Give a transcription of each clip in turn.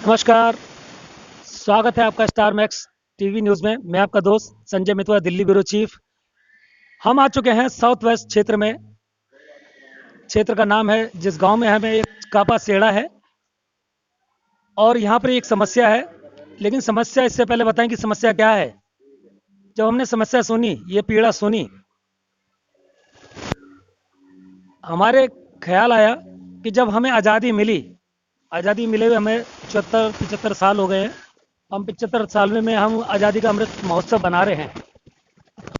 नमस्कार, स्वागत है आपका स्टार मैक्स टीवी न्यूज़ में। मैं आपका दोस्त संजय मितवा, दिल्ली ब्यूरो चीफ। हम आ चुके हैं साउथ वेस्ट क्षेत्र में। क्षेत्र का नाम है, जिस गांव में हमें एक कापा सेड़ा है और यहाँ पर एक समस्या है। लेकिन समस्या इससे पहले बताएं कि समस्या क्या है। जब हमने समस्या सुनी, ये पीड़ा सुनी, हमारे ख्याल आया कि जब हमें आज़ादी मिली, आज़ादी मिले हुए हमें 74-75 साल हो गए हैं। हम 75 साल में हम आज़ादी का अमृत महोत्सव बना रहे हैं।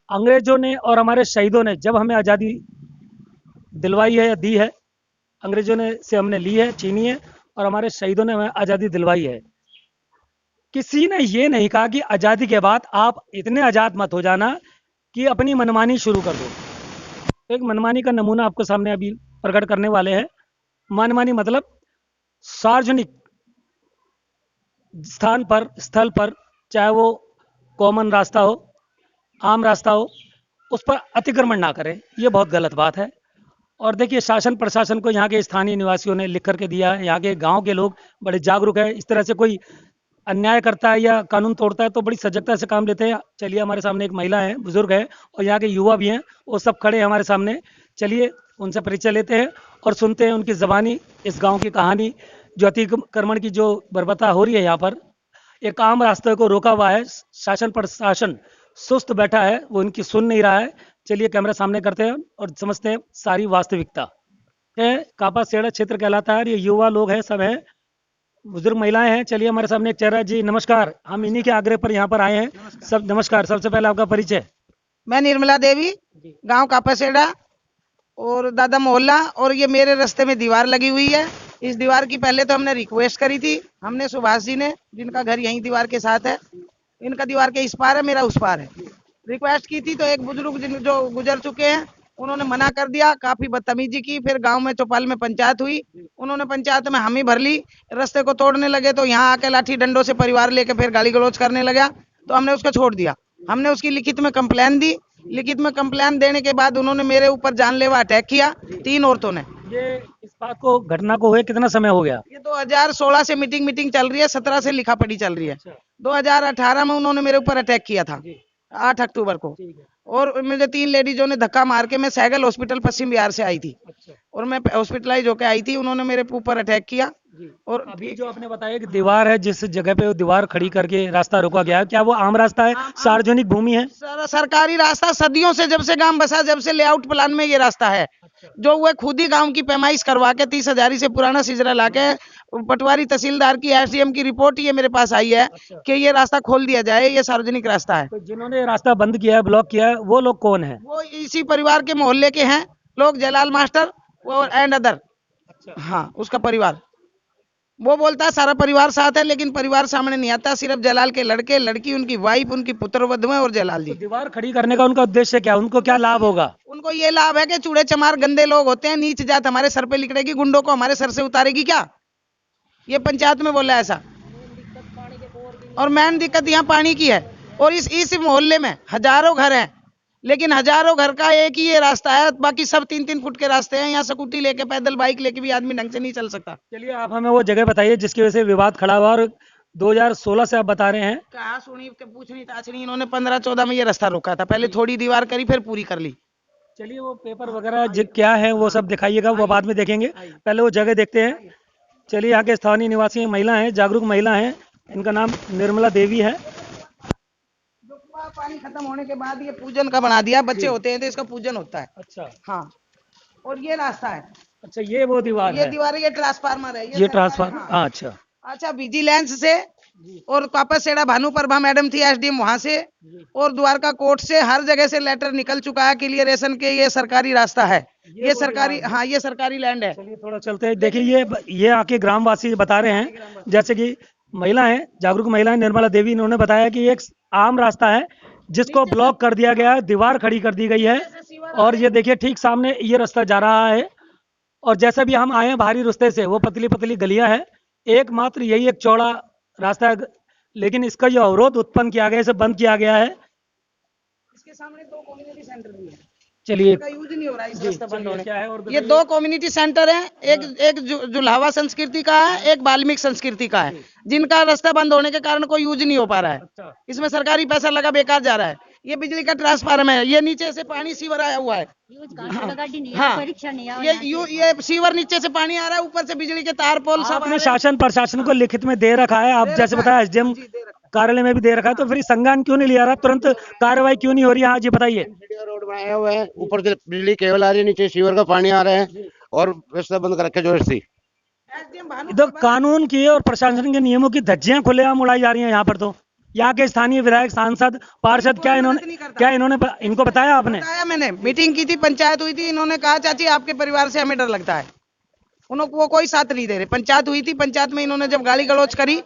अंग्रेजों ने और हमारे शहीदों ने जब हमें आज़ादी दिलवाई है या दी है, अंग्रेजों ने से हमने ली है, छीनी है, और हमारे शहीदों ने हमें आज़ादी दिलवाई है। किसी ने ये नहीं कहा कि आज़ादी के बाद आप इतने आज़ाद मत हो जाना कि अपनी मनमानी शुरू कर दो। एक मनमानी का नमूना आपको सामने अभी प्रकट करने वाले हैं। मनमानी मतलब सार्वजनिक स्थल पर, चाहे वो कॉमन रास्ता हो, आम रास्ता हो, उस पर अतिक्रमण ना करें। ये बहुत गलत बात है। और देखिए, शासन प्रशासन को यहाँ के स्थानीय निवासियों ने लिख करके दिया है। यहाँ के गांव के लोग बड़े जागरूक है। इस तरह से कोई अन्याय करता है या कानून तोड़ता है तो बड़ी सजगता से काम लेते हैं। चलिए, हमारे सामने एक महिला है, बुजुर्ग है, और यहाँ के युवा भी हैं, वो सब खड़े हैं हमारे सामने। चलिए, उनसे परिचय लेते हैं और सुनते हैं उनकी ज़बानी इस गाँव की कहानी। जो अतिक्रमण की जो बर्बरता हो रही है यहाँ पर, एक आम रास्ते को रोका हुआ है, शासन प्रशासन सुस्त बैठा है, वो इनकी सुन नहीं रहा है। चलिए, कैमरा सामने करते हैं और समझते हैं सारी वास्तविकता। ये कापा सेड़ा क्षेत्र कहलाता है। ये युवा लोग हैं, सब हैं, बुजुर्ग महिलाएं हैं। चलिए, हमारे सामने एक चेहरा है। जी नमस्कार, हम इन्हीं के आग्रह पर यहाँ पर आए हैं। सब नमस्कार। सबसे पहले आपका परिचय। मैं निर्मला देवी, गांव कापासेड़ा और दादा मोहल्ला। और ये मेरे रास्ते में दीवार लगी हुई है। इस दीवार की पहले तो हमने रिक्वेस्ट करी थी, हमने सुभाष जी ने, जिनका घर यहीं दीवार के साथ है। इनका दीवार के इस पार है, मेरा उस पार है। रिक्वेस्ट की थी तो एक बुजुर्ग जो गुजर चुके हैं, उन्होंने मना कर दिया, काफी बदतमीजी की। फिर गांव में चौपाल में पंचायत हुई, उन्होंने पंचायत में हामी भर ली। रास्ते को तोड़ने लगे तो यहाँ आके लाठी डंडों से परिवार लेके फिर गाली गलौज करने लगा, तो हमने उसको छोड़ दिया। हमने उसकी लिखित में कंप्लेन दी। लिखित में कंप्लेन देने के बाद उन्होंने मेरे ऊपर जानलेवा अटैक किया, 3 औरतों ने। ये इस बात को, घटना को हुए कितना समय हो गया? ये 2016 से मीटिंग चल रही है, 17 से लिखा पढ़ी चल रही है। 2018 में उन्होंने मेरे ऊपर अटैक किया था, 8 अक्टूबर को। और मुझे 3 लेडीजों ने धक्का मार के, मैं सैगल हॉस्पिटल पश्चिम बिहार से आई थी और मैं हॉस्पिटलाइज होकर आई थी। उन्होंने मेरे ऊपर अटैक किया। और अभी जो आपने बताया कि दीवार है, जिस जगह पे वो दीवार खड़ी करके रास्ता रोका गया है, क्या वो आम रास्ता है, सार्वजनिक भूमि है? सरकारी रास्ता, सदियों से, जब से गांव बसा, जब से लेआउट प्लान में ये रास्ता है। जो वो खुद ही गांव की पैमाइश करवा के 30,000 से पुराना सिजरा लाके, पटवारी तहसीलदार की, एसडीएम की रिपोर्ट ये मेरे पास आई है कि ये रास्ता खोल दिया जाए, ये सार्वजनिक रास्ता है। तो जिन्होंने रास्ता बंद किया है, ब्लॉक किया है, वो लोग कौन है? वो इसी परिवार के मोहल्ले के हैं लोग, जलाल मास्टर और एंड अदर। हाँ, उसका परिवार। वो बोलता है सारा परिवार साथ है, लेकिन परिवार सामने नहीं आता। सिर्फ जलाल के लड़के, लड़की, उनकी वाइफ, उनकी पुत्र वधुएं और जलाल जी। तो दीवार खड़ी करने का उनका उद्देश्य क्या? उनको क्या लाभ होगा? उनको ये लाभ है कि चूड़े चमार गंदे लोग होते हैं, नीच जात हमारे सर पे लिखड़ेगी, गुंडों को हमारे सर से उतारेगी क्या? ये पंचायत में बोला ऐसा। और मेन दिक्कत यहाँ पानी की है। और इस मोहल्ले में हजारों घर हैं, लेकिन हजारों घर का एक ही ये रास्ता है, बाकी सब 3-3 फुट के रास्ते हैं। यहाँ स्कूटी लेके, पैदल बाइक लेके भी आदमी ढंग से नहीं चल सकता। चलिए, आप हमें वो जगह बताइए जिसकी वजह से विवाद खड़ा हुआ। और 2016 से आप बता रहे हैं। कहा सुनी के पूछनी ताछनी, इन्होंने 15-14 में ये रास्ता रोका था। पहले थोड़ी दीवार करी, फिर पूरी कर ली। चलिए, वो पेपर वगैरह क्या है वो सब दिखाइएगा, वो बाद में देखेंगे। पहले वो जगह देखते हैं। चलिए, यहाँ के स्थानीय निवासी महिला हैं, जागरूक महिला हैं। इनका नाम निर्मला देवी है। जो कुआं पानी खत्म होने के बाद ये पूजन का बना दिया, बच्चे होते हैं तो इसका पूजन होता है। अच्छा। हाँ, और ये रास्ता है। अच्छा, ये वो दीवार ये है? दीवार है, ये ट्रांसफार्मर है, ये ट्रांसफार्मर। हाँ, अच्छा। अच्छा, विजिलेंस से और कापासेड़ा भानु प्रभा मैडम थी एसडीएम, वहां से और द्वारका कोर्ट से, हर जगह से लेटर निकल चुका है क्लियरेशन के ये सरकारी रास्ता है, ये सरकारी, हाँ, ये सरकारी लैंड है। चलिए, थोड़ा चलते हैं। देखिए, ये आके ग्रामवासी बता रहे हैं, जैसे कि महिला है, जागरूक महिला है निर्मला देवी, इन्होंने बताया कि एक आम रास्ता है जिसको ब्लॉक कर दिया गया है, दीवार खड़ी कर दी गई है। और ये देखिए, ठीक सामने ये रास्ता जा रहा है। और जैसे भी हम आए हैं बाहरी रास्ते से, वो पतली पतली गलियां हैं। एकमात्र यही एक चौड़ा रास्ता है, लेकिन इसका जो अवरोध उत्पन्न किया गया, इसे बंद किया गया है। इसके सामने 2 कम्युनिटी सेंटर भी है। चलिए इनका यूज नहीं हो रहा है इस जी, रास्ता बंद चलिए, होने क्या है और ये बताइए। 2 कम्युनिटी सेंटर हैं, एक जुलावा संस्कृति का है, एक बाल्मीक संस्कृति का है, जिनका रास्ता बंद होने के कारण कोई यूज नहीं हो पा रहा है। अच्छा, इसमें सरकारी पैसा लगा बेकार जा रहा है। ये बिजली का ट्रांसफार्मर है, ये नीचे से पानी सीवर आया हुआ है। हाँ, ये सीवर नीचे से पानी आ रहा है, ऊपर से बिजली के तार पोल सब आ आपने रहे हैं। शासन प्रशासन को लिखित में दे रखा है, आप दे जैसे रखा बताया है। एसडीएम जी, दे रखा है। कार्यालय में भी दे रखा है, तो फिर संज्ञान क्यों नहीं लिया रहा, तुरंत कार्रवाई क्यों नहीं हो रही है? हाँ जी बताइए। रोड बनाए हुए हैं, ऊपर से बिजली केबल आ रही है, नीचे सीवर का पानी आ रहा है और रास्ता बंद कर रखे जबरदस्ती। SDM भानु इधर प्रभा- कानून की और प्रशासन के नियमों की धज्जियां खुलेआम उड़ाई जा रही हैं यहाँ पर। तो यहाँ के स्थानीय विधायक, सांसद, पार्षद कोई मदद नहीं करता। इनको बताया आपने? बताया मैंने, मीटिंग की थी, पंचायत हुई थी, इन्होंने कहा चाची आपके परिवार से हमें डर लगता है। उनको वो कोई साथ नहीं दे रहे। पंचायत हुई थी, पंचायत में इन्होंने जब गाली गलौज करी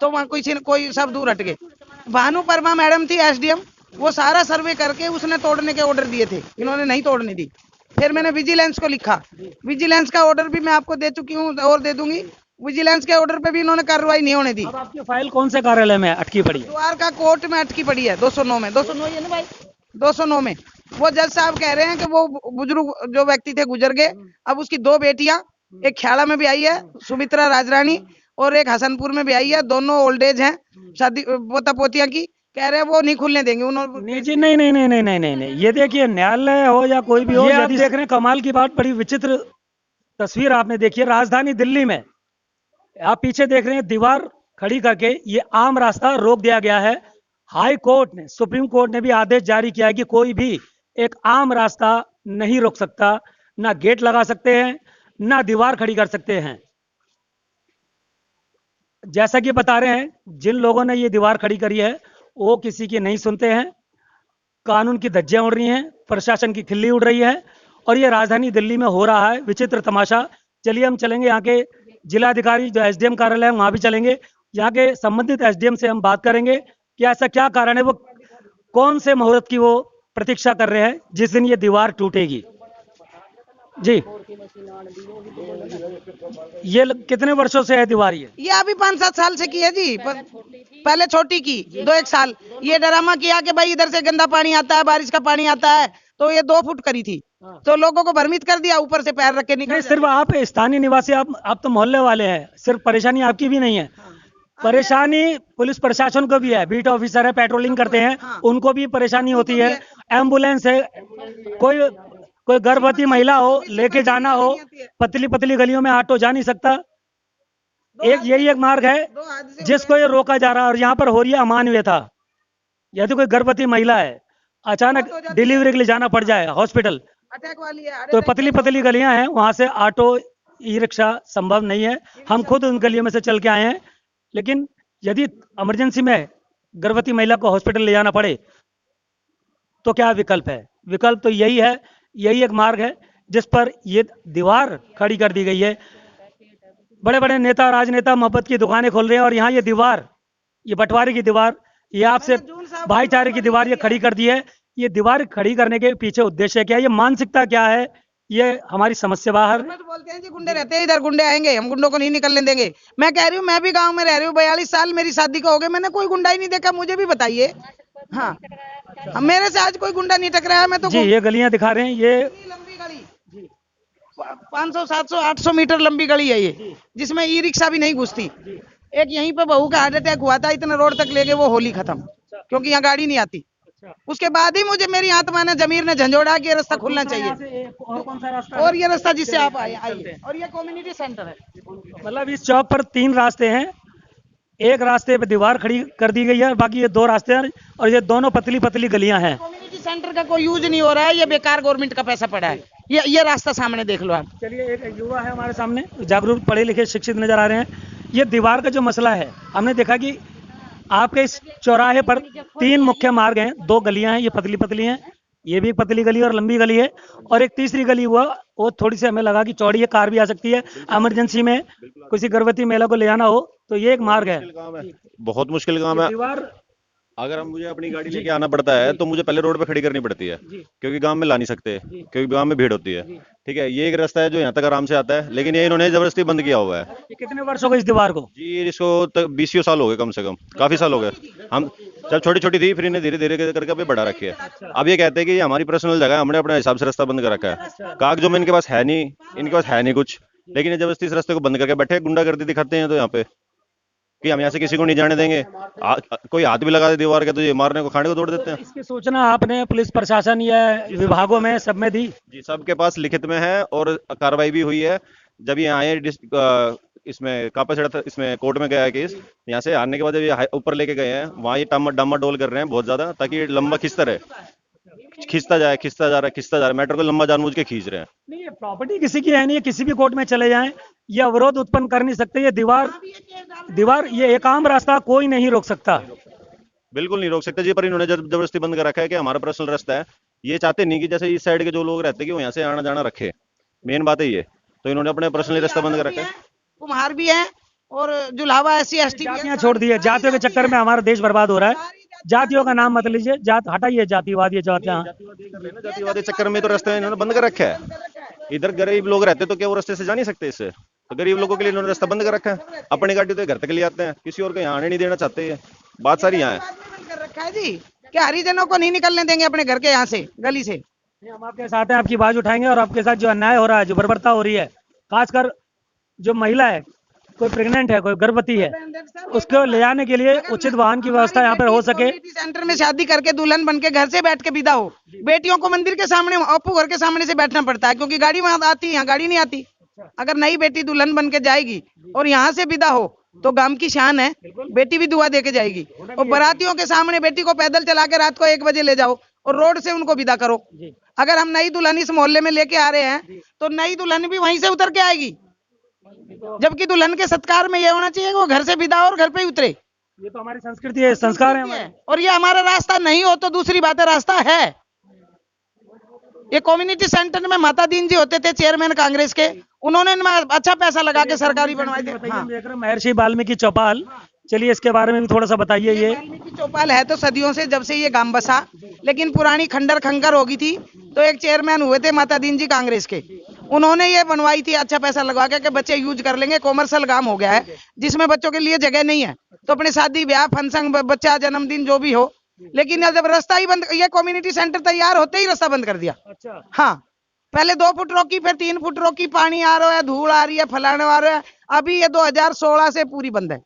तो वहाँ कोई सब दूर हट गए। भानु वर्मा मैडम थी SDM, वो सारा सर्वे करके उसने तोड़ने के ऑर्डर दिए थे, इन्होंने नहीं तोड़ने दी। फिर मैंने विजिलेंस को लिखा, विजिलेंस का ऑर्डर भी मैं आपको दे चुकी हूँ और दे दूंगी। विजिलेंस के ऑर्डर पे भी इन्होंने कार्रवाई नहीं होने दी। अब आपकी फाइल कौन से कार्यालय में अटकी पड़ी है? द्वारका कोर्ट में अटकी पड़ी है, 209 में। 209 है ना भाई, 209 में। वो जज साहब कह रहे हैं कि वो बुजुर्ग जो व्यक्ति थे गुजर गए। अब उसकी 2 बेटियां, एक ख्याला में भी आई है सुमित्रा राजरानी, और एक हसनपुर में भी आई है, दोनों ओल्ड एज हैं, शादी पोता पोतिया की। कह रहे हैं वो नहीं खुलने देंगे उन्होंने। नहीं जी, नहीं नहीं नहीं नहीं नहीं नहीं नहीं, ये देखिए न्यायालय हो या कोई भी हो, ये आप देख रहे हैं कमाल की बात, बड़ी विचित्र तस्वीर आपने देखी है। राजधानी दिल्ली में आप पीछे देख रहे हैं, दीवार खड़ी करके ये आम रास्ता रोक दिया गया है। हाई कोर्ट ने, सुप्रीम कोर्ट ने भी आदेश जारी किया है कि कोई भी एक आम रास्ता नहीं रोक सकता, ना गेट लगा सकते हैं, ना दीवार खड़ी कर सकते हैं। जैसा कि बता रहे हैं, जिन लोगों ने ये दीवार खड़ी करी है वो किसी की नहीं सुनते हैं। कानून की धज्जियां उड़ रही हैं, प्रशासन की खिल्ली उड़ रही है, और ये राजधानी दिल्ली में हो रहा है विचित्र तमाशा। चलिए हम चलेंगे यहाँ के जिलाधिकारी जो SDM कार्यालय है वहां भी चलेंगे, यहाँ के संबंधित SDM से हम बात करेंगे कि ऐसा क्या कारण है, वो कौन से मुहूर्त की वो प्रतीक्षा कर रहे हैं जिस दिन ये दीवार टूटेगी। जी, ये कितने वर्षों से है दीवार ये अभी 5-7 साल से की है जी। पहले छोटी की 2-1 साल, ये ड्रामा किया कि भाई इधर से गंदा पानी आता है, बारिश का पानी आता है, तो ये 2 फुट करी थी, तो लोगों को भ्रमित कर दिया, ऊपर से पैर रख के निकल। नहीं, सिर्फ आप स्थानीय निवासी, आप तो मोहल्ले वाले हैं, सिर्फ परेशानी आपकी भी नहीं है, परेशानी पुलिस प्रशासन को भी है। बीट ऑफिसर है, पेट्रोलिंग करते हैं, उनको भी परेशानी होती है। एम्बुलेंस है, कोई गर्भवती महिला हो, लेके जाना हो, पतली पतली गलियों में ऑटो जा नहीं सकता। यही एक मार्ग है जिसको ये रोका जा रहा है, और यहाँ पर हो रही है अमानवीयता। यदि कोई गर्भवती महिला है, अचानक डिलीवरी के लिए जाना पड़ जाए हॉस्पिटल, अटैक वाली है। तो पतली पतली गलियां हैं, वहां से ऑटो, ई रिक्शा संभव नहीं है। हम खुद उन गलियों में से चल के आए हैं, लेकिन यदि इमरजेंसी में गर्भवती महिला को हॉस्पिटल ले जाना पड़े तो क्या विकल्प है? विकल्प तो यही है, यही एक मार्ग है जिस पर ये दीवार खड़ी कर दी गई है। बड़े बड़े नेता, राजनेता मोहब्बत की दुकानें खोल रहे हैं, और यहाँ ये दीवार, ये बंटवारे की दीवार, ये आपसे भाईचारे की दीवार ये खड़ी कर दी है। ये दीवार खड़ी करने के पीछे उद्देश्य क्या है, ये मानसिकता क्या है, ये हमारी समझ से बाहर। तो बोलते हैं जी गुंडे रहते हैं इधर, गुंडे आएंगे, हम गुंडों को नहीं निकलने देंगे। मैं कह रही हूँ, मैं भी गांव में रह रही हूँ, 42 साल मेरी शादी को हो गए, मैंने कोई गुंडा ही नहीं देखा, मुझे भी बताइए। हाँ, मेरे से आज कोई गुंडा नहीं टकराया। मैं तो जी, ये गलियां दिखा रहे हैं, ये लंबी गली 500, 700, 800 मीटर लंबी गली है ये, जिसमें ई रिक्शा भी नहीं घुसती। एक यहीं पे बहू का हार्ट अटैक हुआ था, इतना रोड तक ले गए, वो होली खत्म, क्योंकि यहाँ गाड़ी नहीं आती। उसके बाद ही मुझे मेरी आत्मा ने, जमीर ने झंझोड़ा कि ये रास्ता खुलना चाहिए। और कौन सा रास्ता? और ये रास्ता जिससे आप आइए, और ये कम्युनिटी सेंटर है। मतलब इस चौक पर 3 रास्ते हैं, एक रास्ते पे दीवार खड़ी कर दी गई है, बाकी ये 2 रास्ते हैं, और ये दोनों पतली पतली गलियां हैं। कम्युनिटी सेंटर का कोई यूज नहीं हो रहा है, ये बेकार गवर्नमेंट का पैसा पड़ा है। ये रास्ता सामने देख लो आप। चलिए, एक युवा है हमारे सामने, जागरूक, पढ़े लिखे, शिक्षित नजर आ रहे हैं। ये दीवार का जो मसला है, हमने देखा कि आपके इस चौराहे पर 3 मुख्य मार्ग हैं, 2 गलियां हैं, ये पतली पतली हैं, ये भी एक पतली गली और लंबी गली है, और एक तीसरी गली हुआ वो थोड़ी सी हमें लगा कि चौड़ी है, कार भी आ सकती है, इमरजेंसी में किसी गर्भवती महिला को ले जाना हो तो ये एक मार्ग है। बहुत मुश्किल काम है। दीवार अगर हम मुझे अपनी गाड़ी लेके आना पड़ता है तो मुझे पहले रोड पे खड़ी करनी पड़ती है, क्योंकि गांव में ला नहीं सकते, क्योंकि गांव में भीड़ होती है। ठीक है, ये एक रास्ता है जो यहाँ तक आराम से आता है, लेकिन ये इन्होंने जबरदस्ती बंद किया हुआ है। ये कितने वर्ष हो गए इस दीवार को? जी, इसको 20 साल हो गए, कम से कम काफी साल हो गए। हम जब छोटी छोटी थी फिर इन्हें धीरे धीरे करके अभी बढ़ा रखी है। अब ये कहते हैं कि ये हमारी पर्सनल जगह है, हमने अपने हिसाब से रास्ता बंद कर रखा है। कागजों में इनके पास है नहीं, इनके पास है नहीं कुछ, लेकिन ये जबरदस्ती इस रास्ते को बंद करके बैठे, गुंडागर्दी दिखाते हैं तो यहाँ पे कि हम यहाँ से किसी को नहीं जाने देंगे। कोई हाथ भी लगा दे दीवार के तो ये मारने को, खाने को तोड़ देते हैं। इसकी सूचना आपने पुलिस प्रशासन या विभागों में सब में दी? जी, सबके पास लिखित में है और कार्रवाई भी हुई है। जब ये आए इसमें कापासेड़ा इसमें कोर्ट में गया है केस, यहाँ से आने के बाद जब ये ऊपर लेके गए हैं, वहाँ ये डामाडोल कर रहे हैं बहुत ज्यादा, ताकि ये लंबा खिंचता रहे, खिंचता जा रहा है, मैटर को लंबा जानबूझ के खींच रहे हैं। नहीं, ये प्रॉपर्टी किसी की है नहीं, किसी भी कोर्ट में चले जाएं, ये अवरोध उत्पन्न कर नहीं सकते। ये दीवार ये एक आम रास्ता, कोई नहीं रोक सकता। बिल्कुल नहीं रोक सकते जी, पर इन्होंने जबरदस्ती बंद कर रखा है कि हमारा पर्सनल रास्ता है। ये चाहते नहीं कि जैसे इस साइड के जो लोग रहते हैं कि वो यहाँ से आना जाना रखे, मेन बात है ये। तो इन्होंने अपने पर्सनली रास्ता बंद कर रखा है। कुम्हार भी है और जुलावा SC ST जातियां छोड़ दी है, जातियों के चक्कर में हमारा देश बर्बाद हो रहा है। जातियों का नाम मत लीजिए, जात हटाइए, जातिवाद ये जातियां। जातिवादी चक्कर में तो रास्ते इन्होंने बंद कर रखा है। इधर गरीब लोग रहते तो क्या वो रास्ते से जा नहीं सकते? इससे तो गरीब लोगों के लिए इन्होंने रास्ता बंद कर रखा है। अपनी गाड़ी तो घर तक ले आते हैं, किसी और को यहाँ आने नहीं देना चाहते हैं। बात सारी यहाँ है रखा है जी, क्या हरिजनों को नहीं निकलने देंगे अपने घर के यहाँ से, गली से। हम आपके साथ हैं, आपकी आवाज उठाएंगे और आपके साथ जो अन्याय हो रहा है, जो बर्बरता हो रही है, खासकर जो महिला है, कोई प्रेग्नेंट है, कोई गर्भवती है, उसको ले जाने के लिए उचित वाहन की व्यवस्था यहाँ पर हो सके। सेंटर में शादी करके दुल्हन बन के घर से बैठ के विदा हो। बेटियों को मंदिर के सामने, अपू घर के सामने से बैठना पड़ता है, क्योंकि गाड़ी वहां आती है, यहाँ गाड़ी नहीं आती। अगर नई बेटी दुल्हन बन के जाएगी और यहाँ से विदा हो तो गांव की शान है, बेटी भी दुआ दे के जाएगी। और बारातियों के सामने बेटी को पैदल चला के रात को 1 बजे ले जाओ और रोड से उनको विदा करो। अगर हम नई दुल्हन इस मोहल्ले में लेके आ रहे हैं तो नई दुल्हन भी वहीं से उतर के आएगी, जबकि दुल्हन के सत्कार में ये होना चाहिए कि वो घर से विदा और घर पे ही उतरे। ये तो हमारी संस्कृति है, संस्कार है हमारे। और ये हमारा रास्ता नहीं हो तो दूसरी बात है, रास्ता है। ये कम्युनिटी सेंटर में माता दीन जी होते थे चेयरमैन कांग्रेस के, उन्होंने अच्छा पैसा लगा के सरकारी बनवाए थे। हाँ। महर्षि वाल्मीकि चौपाल, चलिए इसके बारे में भी थोड़ा सा बताइए। ये वाल्मीकि चौपाल है तो सदियों से, जब से ये गांव बसा, लेकिन पुरानी खंडर खंकर होगी थी तो एक चेयरमैन हुए थे माता दीन जी कांग्रेस के, उन्होंने ये बनवाई थी अच्छा पैसा लगवा के बच्चे यूज कर लेंगे। कॉमर्शियल गांव हो गया है जिसमें बच्चों के लिए जगह नहीं है, तो अपने शादी ब्याह फंक्शन, बच्चा जन्मदिन जो भी हो, लेकिन जब रास्ता ही बंद, ये कम्युनिटी सेंटर तैयार होते ही रास्ता बंद कर दिया। अच्छा। हाँ, पहले 2 फुट रोकी, फिर 3 फुट रोकी, पानी आ रहा है, धूल आ रही है, फलाने आ रहा है। अभी ये 2016 से पूरी बंद है,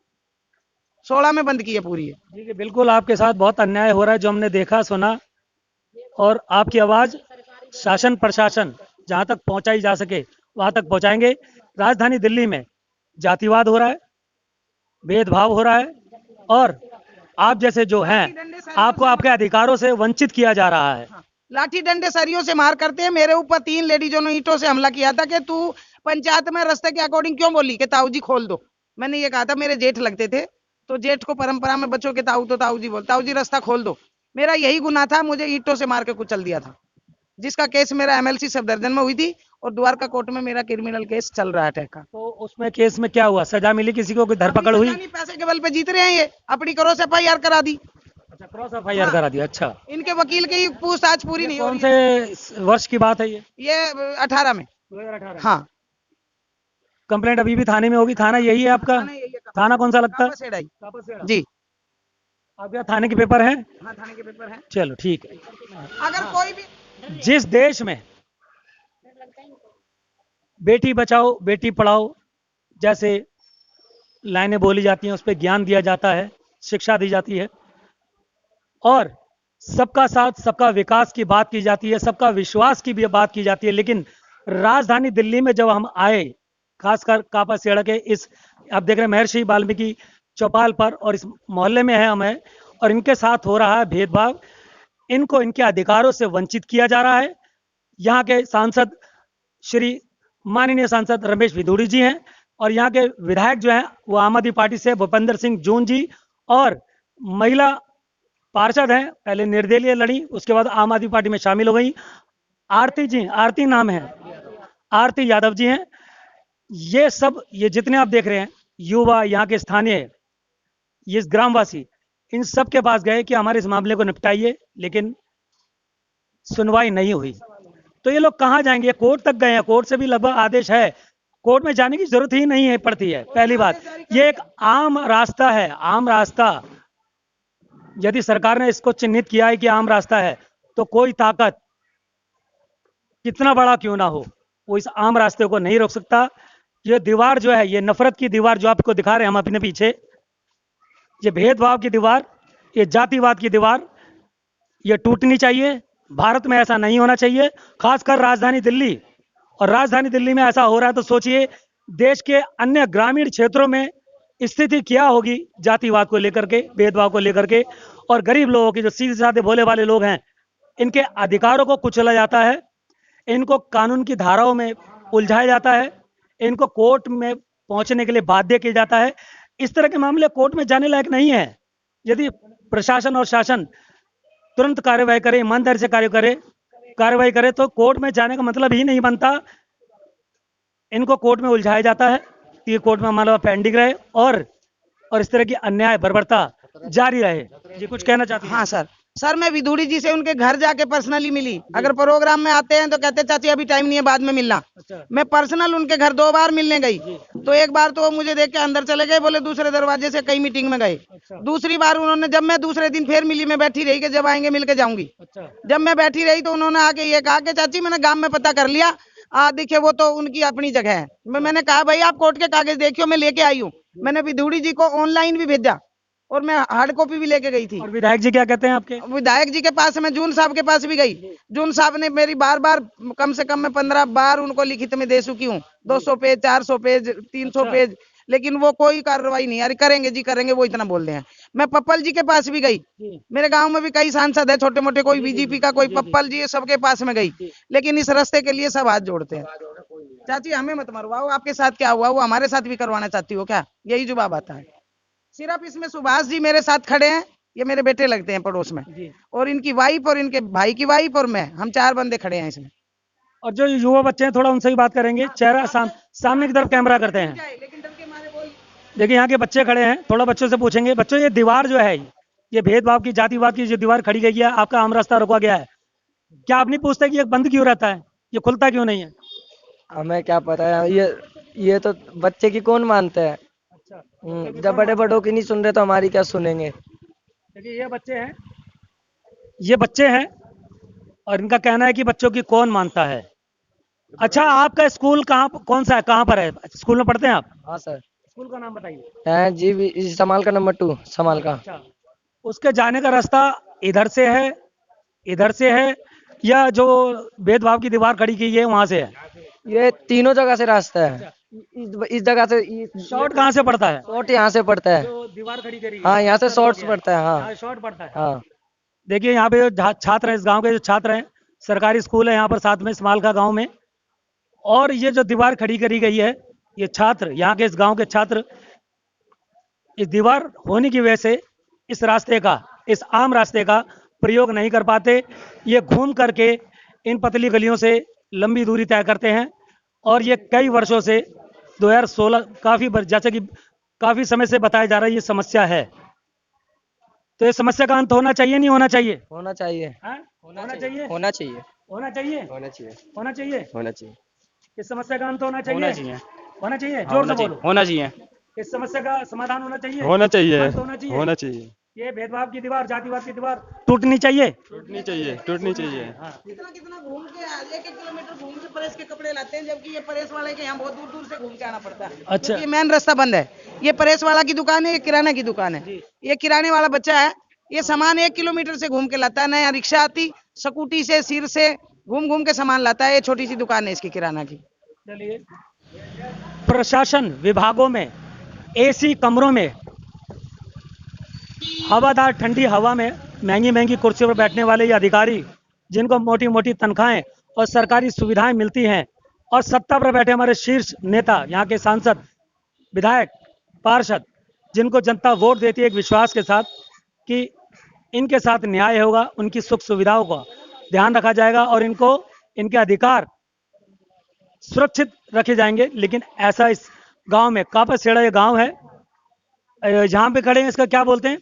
16 में बंद की है पूरी। जी बिल्कुल, आपके साथ बहुत अन्याय हो रहा है जो हमने देखा सुना, और आपकी आवाज शासन प्रशासन जहां तक पहुंचाई जा सके वहां तक पहुंचाएंगे। राजधानी दिल्ली में जातिवाद हो रहा है, भेदभाव हो रहा है, और आप जैसे जो हैं आपको आपके अधिकारों से वंचित किया जा रहा है। लाठी डंडे सरियों से मार करते हैं। मेरे ऊपर 3 लेडीजों ने ईंटों से हमला किया था कि तू पंचायत में रास्ते के अकॉर्डिंग क्यों बोली कि ताऊ जी खोल दो। मैंने ये कहा था, मेरे जेठ लगते थे तो जेठ को परंपरा में बच्चों के ताऊ तो ताऊ जी बोल, ताऊ जी रास्ता खोल दो। मेरा यही गुनाह था, मुझे ईंटों से मार के कुचल दिया था, जिसका केस मेरा MLC सब दर्जन में हुई थी और द्वारका कोर्ट में मेरा क्रिमिनल केस चल रहा है अटैक का। तो उसमें केस में क्या हुआ, सजा मिली, किसी को कोई धरपकड़ हुई? पैसे के बल पे जीत रहे हैं ये, अपनी क्रॉस FIR करा दी। अच्छा, क्रॉस FIR करा दिया। अच्छा, इनके वकील की पूछताछ पूरी नहीं हो कौन रही से वर्ष की बात है ये 18 में। 2018। हाँ, कंप्लेंट अभी भी थाने में होगी? थाना यही है आपका? थाना कौन सा लगता है? कापासेड़ा जी। आपके यहाँ थाने के पेपर हैं? हाँ, थाने के पेपर हैं। चलो ठीक है। अगर कोई भी, जिस देश में बेटी बचाओ बेटी पढ़ाओ जैसे लाइनें बोली जाती हैं, उस पर ज्ञान दिया जाता है, शिक्षा दी जाती है, और सबका साथ सबका विकास की बात की जाती है, सबका विश्वास की भी बात की जाती है, लेकिन राजधानी दिल्ली में जब हम आए, खासकर कापासेड़ा के इस, आप देख रहे हैं महर्षि वाल्मीकि चौपाल पर, और इस मोहल्ले में है हमें, और इनके साथ हो रहा है भेदभाव, इनको इनके अधिकारों से वंचित किया जा रहा है। यहाँ के सांसद श्री माननीय सांसद रमेश भिदुड़ी जी हैं, और यहाँ के विधायक जो हैं वो आम आदमी पार्टी से भूपेंद्र सिंह जून जी, और महिला पार्षद हैं, पहले निर्दलीय लड़ी, उसके बाद आम आदमी पार्टी में शामिल हो गई, आरती जी, आरती नाम है, आरती यादव जी हैं। ये सब, ये जितने आप देख रहे हैं युवा, यहाँ के स्थानीय, ये ग्रामवासी, इन सब के पास गए कि हमारे इस मामले को निपटाइए, लेकिन सुनवाई नहीं हुई। तो ये लोग कहाँ जाएंगे? कोर्ट तक गए हैं, कोर्ट से भी लगभग आदेश है, कोर्ट में जाने की जरूरत ही नहीं है पड़ती है। पहली बात, ये एक आम रास्ता है, आम रास्ता, यदि सरकार ने इसको चिन्हित किया है कि आम रास्ता है, तो कोई ताकत कितना बड़ा क्यों ना हो, वो इस आम रास्ते को नहीं रोक सकता। ये दीवार जो है, ये नफरत की दीवार जो आपको दिखा रहे हैं हम अपने पीछे, ये भेदभाव की दीवार, ये जातिवाद की दीवार, ये टूटनी चाहिए। भारत में ऐसा नहीं होना चाहिए, खासकर राजधानी दिल्ली। और राजधानी दिल्ली में ऐसा हो रहा है तो सोचिए देश के अन्य ग्रामीण क्षेत्रों में स्थिति क्या होगी, जातिवाद को लेकर के, भेदभाव को लेकर के। और गरीब लोगों की, जो सीधे साधे भोले वाले लोग हैं, इनके अधिकारों को कुचला जाता है, इनको कानून की धाराओं में उलझाया जाता है, इनको कोर्ट में पहुंचने के लिए बाध्य किया जाता है। इस तरह के मामले कोर्ट में जाने लायक नहीं है। यदि प्रशासन और शासन तुरंत कार्यवाही करे, ईमानदारी से कार्रवाई करे तो कोर्ट में जाने का मतलब ही नहीं बनता। इनको कोर्ट में उलझाया जाता है, ये कोर्ट में हमारा पेंडिंग रहे और इस तरह की अन्याय बर्बरता जारी रहे। जी कुछ कहना चाहते हैं? हाँ सर मैं विधुड़ी जी से उनके घर जाके पर्सनली मिली। अगर प्रोग्राम में आते हैं तो कहते चाची अभी टाइम नहीं है, बाद में मिलना। अच्छा। मैं पर्सनल उनके घर 2 बार मिलने गई, तो एक बार तो वो मुझे देख के अंदर चले गए, बोले दूसरे दरवाजे से कई मीटिंग में गए। अच्छा। दूसरी बार उन्होंने, जब मैं दूसरे दिन फिर मिली, मैं बैठी रही कि जब आएंगे मिल के जाऊंगी। अच्छा। जब मैं बैठी रही तो उन्होंने आके ये कहा कि चाची मैंने गांव में पता कर लिया, देखिए वो तो उनकी अपनी जगह है। मैंने कहा भाई आप कोर्ट के कागज देखियो, मैं लेके आई हूँ। मैंने विधुड़ी जी को ऑनलाइन भी भेजा और मैं हार्ड कॉपी भी लेके गई थी। और विधायक जी क्या कहते हैं आपके? विधायक जी के पास मैं जून साहब के पास भी गई। जून साहब ने मेरी बार कम से कम मैं 15 बार उनको लिखित में दे चुकी हूँ, 200 पेज, 400 पेज, 300 पेज, लेकिन वो कोई कार्रवाई नहीं। अरे करेंगे जी करेंगे, वो इतना बोल रहे हैं। मैं पप्पल जी के पास भी गई, मेरे गांव में भी कई सांसद है छोटे मोटे, कोई बीजेपी का, कोई पप्पल जी, सबके पास में गई, लेकिन इस रास्ते के लिए सब हाथ जोड़ते हैं। चाची हमें मत मरवाओ, आपके साथ क्या हुआ वो हमारे साथ भी करवाना चाहती हो क्या? यही जवाब आता है। सिर्फ इसमें सुभाष जी मेरे साथ खड़े हैं, ये मेरे बेटे लगते हैं पड़ोस में, और इनकी वाइफ और इनके भाई की वाइफ और मैं, हम 4 बंदे खड़े हैं इसमें। और जो युवा बच्चे हैं थोड़ा उनसे ही बात करेंगे, चेहरा सामने की तरफ कैमरा करते हैं। देखिए यहाँ के बच्चे खड़े हैं, थोड़ा बच्चों से पूछेंगे। बच्चों ये दीवार जो है, ये भेदभाव की, जातिवाद की जो दीवार खड़ी गई है, आपका आम रास्ता रोका गया है, क्या आप नहीं पूछते कि ये बंद क्यों रहता है, ये खुलता क्यों नहीं है? हमें क्या पता है, ये तो बच्चे की कौन मानते हैं। जब बड़े बड़ों की नहीं सुन रहे तो हमारी क्या सुनेंगे। देखिए ये बच्चे हैं और इनका कहना है कि बच्चों की कौन मानता है। अच्छा आपका स्कूल कौन सा है, कहाँ पर है, स्कूल में पढ़ते हैं आप? हाँ सर। स्कूल का नाम बताइए। है जी, समाल का नंबर 2 समाल का। अच्छा, उसके जाने का रास्ता इधर से है या जो भेदभाव की दीवार खड़ी की है वहां से है? ये तीनों जगह से रास्ता है। इस जगह से शॉर्ट कहाँ से पड़ता है? शॉर्ट यहाँ से पड़ता है। जो दीवार खड़ी करी है, हाँ यहाँ से शॉर्ट्स पड़ता है। हाँ शॉर्ट पड़ता है। हाँ। देखिए यहाँ पे जो छात्र हैं, इस गांव के जो छात्र हैं, सरकारी स्कूल है यहाँ पर साथ में इस्माइल का गांव में, और ये जो दीवार खड़ी करी गई है, ये छात्र, यहाँ के इस गांव के छात्र, इस दीवार होने की वजह से इस रास्ते का, इस आम रास्ते का प्रयोग नहीं कर पाते। ये घूम करके इन पतली गलियों से लंबी दूरी तय करते हैं, और ये कई वर्षों से 2016 जैसे कि काफी समय से बताया जा रहा है ये समस्या है। तो ये समस्या का अंत होना चाहिए, नहीं होना चाहिए? होना चाहिए। होना चाहिए। होना चाहिए। होना चाहिए। होना चाहिए। होना चाहिए। होना चाहिए। इस समस्या का अंत होना चाहिए। होना चाहिए। होना चाहिए। जोर से बोलो। होना चाहिए। इस समस्या का समाधान होना चाहिए। होना चाहिए। अंत होना चाहिए। होना चाहिए। ये भेदभाव की दीवार, जातिवाद की दीवार टूटनी चाहिए। टूटनी चाहिए। टूटनी चाहिए। कितना घूम के 1-1 किलोमीटर घूम के प्रेस के कपड़े लाते हैं, जबकि ये प्रेस वाले के यहाँ बहुत दूर दूर से घूम के आना पड़ता है। अच्छा। ये मेन रास्ता बंद है। ये प्रेस वाला की दुकान है, ये किराना की दुकान है। ये किराने वाला बच्चा है, ये सामान 1 किलोमीटर से घूम के लाता है। नया रिक्शा आती, स्कूटी से, सिर से घूम घूम के सामान लाता है। ये छोटी सी दुकान है इसकी किराना की। चलिए, प्रशासन विभागों में एसी कमरों में, हवादार ठंडी हवा में, महंगी महंगी कुर्सियों पर बैठने वाले ये अधिकारी, जिनको मोटी मोटी तनख्वाहें और सरकारी सुविधाएं मिलती हैं, और सत्ता पर बैठे हमारे शीर्ष नेता, यहाँ के सांसद, विधायक, पार्षद, जिनको जनता वोट देती है एक विश्वास के साथ कि इनके साथ न्याय होगा, उनकी सुख सुविधाओं का ध्यान रखा जाएगा और इनको, इनके अधिकार सुरक्षित रखे जाएंगे। लेकिन ऐसा इस गांव में, कापासेड़ा ये गांव है, जहाँ पे खड़े हैं इसका क्या बोलते हैं,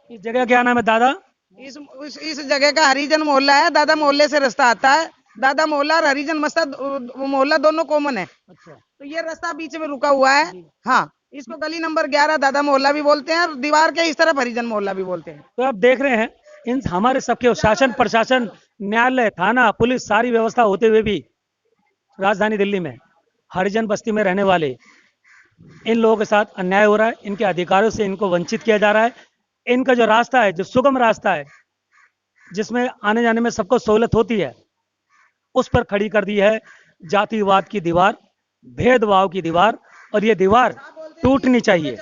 इस जगह क्या नाम है दादा? इस जगह का हरिजन मोहल्ला है। दादा मोहल्ले से रास्ता आता है। दादा मोहल्ला और हरिजन मोहल्ला दोनों कॉमन है। अच्छा। तो ये रास्ता बीच में रुका हुआ है। हाँ, इसको गली नंबर 11 दादा मोहल्ला भी बोलते हैं और दीवार के इस तरफ हरिजन मोहल्ला भी बोलते हैं। तो आप देख रहे हैं इन हमारे सबके शासन प्रशासन न्यायालय थाना पुलिस सारी व्यवस्था होते हुए भी राजधानी दिल्ली में हरिजन बस्ती में रहने वाले इन लोगों के साथ अन्याय हो रहा है, इनके अधिकारों से इनको वंचित किया जा रहा है। इनका जो रास्ता है, जो सुगम रास्ता है जिसमें आने जाने में सबको सहूलत होती है, उस पर खड़ी कर दी है जातिवाद की दीवार, भेदभाव की दीवार, और ये दीवार टूटनी चाहिए।